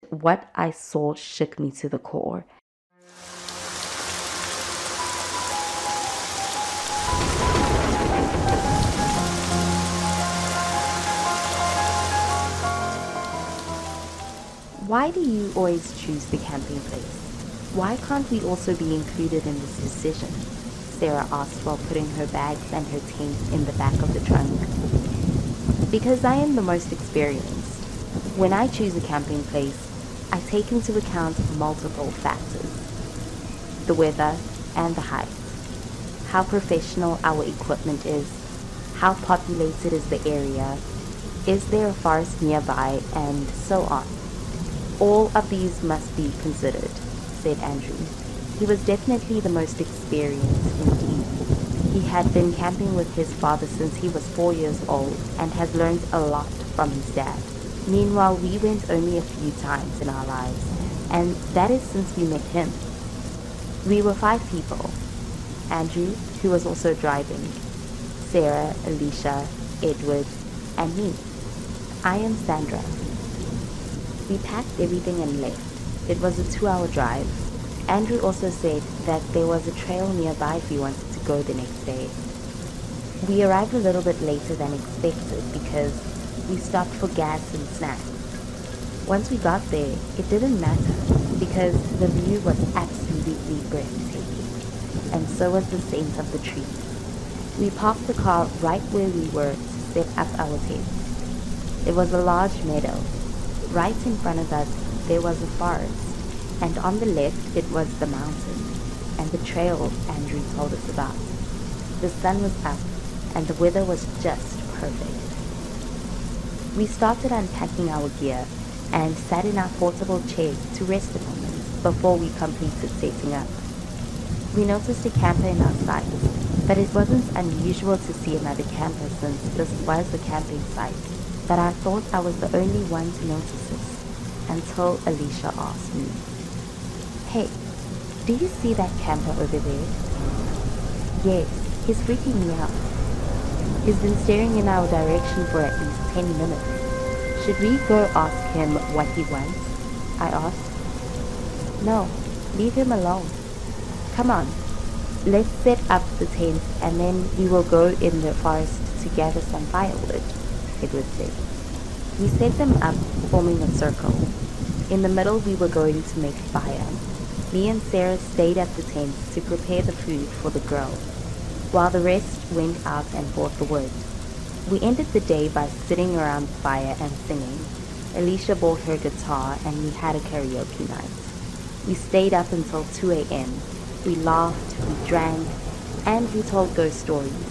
what I saw shook me to the core. Why do you always choose the camping place? Why can't we also be included in this decision? Sarah asked while putting her bags and her tent in the back of the trunk. Because I am the most experienced. When I choose a camping place, I take into account multiple factors: the weather and the height, how professional our equipment is, how populated is the area, is there a forest nearby, and so on. All of these must be considered, said Andrew. He was definitely the most experienced indeed. He had been camping with his father since he was 4 years old and had learned a lot from his dad. Meanwhile, we went only a few times in our lives, and that is since we met him. We were 5 people. Andrew, who was also driving, Sarah, Alicia, Edward, and me. I am Sandra. We packed everything and left. It was a 2-hour drive. Andrew also said that there was a trail nearby if we wanted to go the next day. We arrived a little bit later than expected because we stopped for gas and snacks. Once we got there, it didn't matter because the view was absolutely breathtaking, and so was the scent of the trees. We parked the car right where we were to set up our tent. It was a large meadow. Right in front of us, there was a forest, and on the left it was the mountain, and the trail Andrew told us about. The sun was up, and the weather was just perfect. We started unpacking our gear and sat in our portable chairs to rest a moment before we completed setting up. We noticed a camper in our sights, but it wasn't unusual to see another camper since this was a camping site. But I thought I was the only one to notice this until Alicia asked me, "Hey, do you see that camper over there?" "Yes, he's freaking me out. He's been staring in our direction for at least 10 minutes. Should we go ask him what he wants?" I asked. "No, leave him alone. Come on, let's set up the tent and then we will go in the forest to gather some firewood," Edward said. We set them up, forming a circle. In the middle we were going to make a fire. Me and Sarah stayed at the tent to prepare the food for the grill, while the rest went out and bought the wood. We ended the day by sitting around the fire and singing. Alicia bought her guitar and we had a karaoke night. We stayed up until 2 a.m. We laughed, we drank, and we told ghost stories.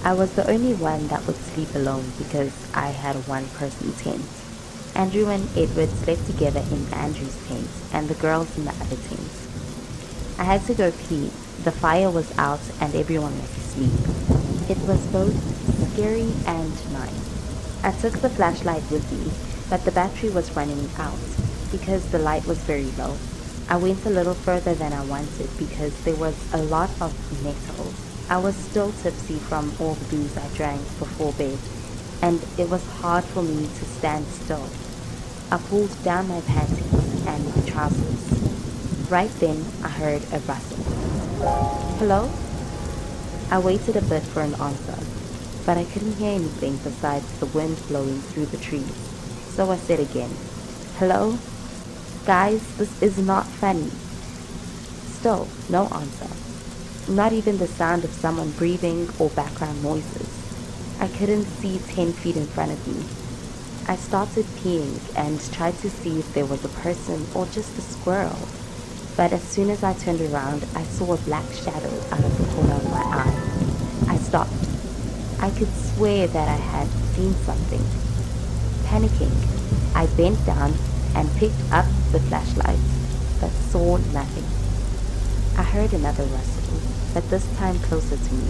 I was the only one that would sleep alone because I had a one-person tent. Andrew and Edward slept together in Andrew's tent and the girls in the other tent. I had to go pee. The fire was out and everyone was asleep. It was both scary and nice. I took the flashlight with me, but the battery was running out because the light was very low. I went a little further than I wanted because there was a lot of metal. I was still tipsy from all the booze I drank before bed, and it was hard for me to stand still. I pulled down my panties and my trousers. Right then, I heard a rustle. "Hello?" I waited a bit for an answer, but I couldn't hear anything besides the wind blowing through the trees. So I said again, "Hello? Guys, this is not funny." Still, no answer. Not even the sound of someone breathing or background noises. I couldn't see 10 feet in front of me. I started peeing and tried to see if there was a person or just a squirrel. But as soon as I turned around, I saw a black shadow out of the corner of my eye. I stopped. I could swear that I had seen something. Panicking, I bent down and picked up the flashlight, but saw nothing. I heard another rustle, but this time closer to me.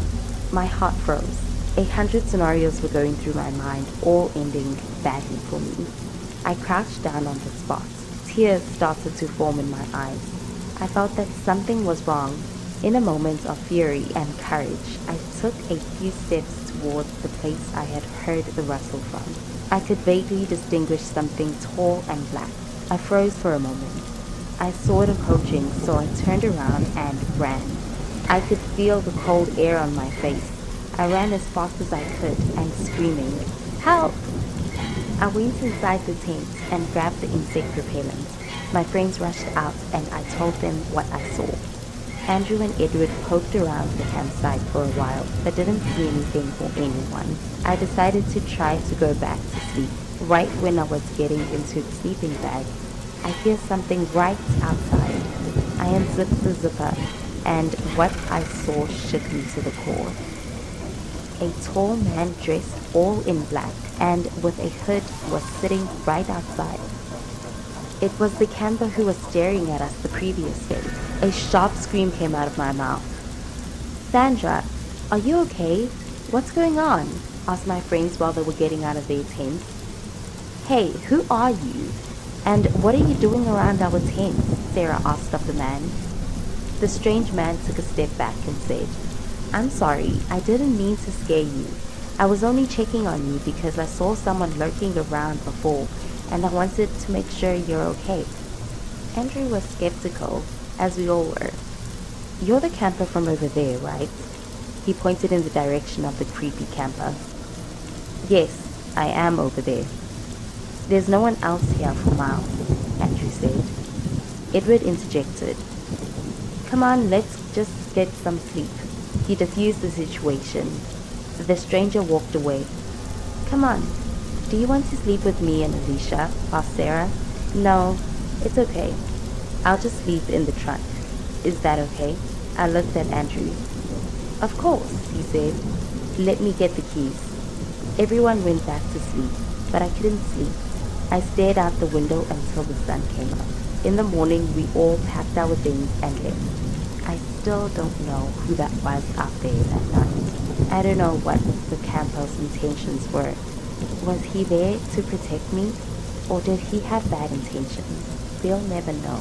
My heart froze. 100 scenarios were going through my mind, all ending badly for me. I crouched down on the spot. Tears started to form in my eyes. I felt that something was wrong. In a moment of fury and courage, I took a few steps towards the place I had heard the rustle from. I could vaguely distinguish something tall and black, I froze for a moment. I saw it approaching, so I turned around and ran. I could feel the cold air on my face. I ran as fast as I could and screaming, "Help!" I went inside the tent and grabbed the insect repellent. My friends rushed out and I told them what I saw. Andrew and Edward poked around the campsite for a while but didn't see anything or anyone. I decided to try to go back to sleep. Right when I was getting into the sleeping bag, I hear something right outside. I unzipped the zipper and what I saw shook me to the core. A tall man dressed all in black and with a hood was sitting right outside. It was the camper who was staring at us the previous day. A sharp scream came out of my mouth. "Sandra, are you okay? What's going on?" asked my friends while they were getting out of their tents. "Hey, who are you? And what are you doing around our tent?" Sarah asked of the man. The strange man took a step back and said, "I'm sorry, I didn't mean to scare you. I was only checking on you because I saw someone lurking around before and I wanted to make sure you're okay." Andrew was skeptical, as we all were. "You're the camper from over there, right?" He pointed in the direction of the creepy camper. "Yes, I am over there. There's no one else here for miles," Andrew said. Edward interjected. "Come on, let's just get some sleep." He diffused the situation. The stranger walked away. "Come on, do you want to sleep with me and Alicia?" asked Sarah. "No, it's okay. I'll just sleep in the trunk. Is that okay?" I looked at Andrew. "Of course," he said. "Let me get the keys." Everyone went back to sleep, but I couldn't sleep. I stared out the window until the sun came up. In the morning, we all packed our things and left. I still don't know who that was out there that night. I don't know what the camper's intentions were. Was he there to protect me, or did he have bad intentions? We'll never know.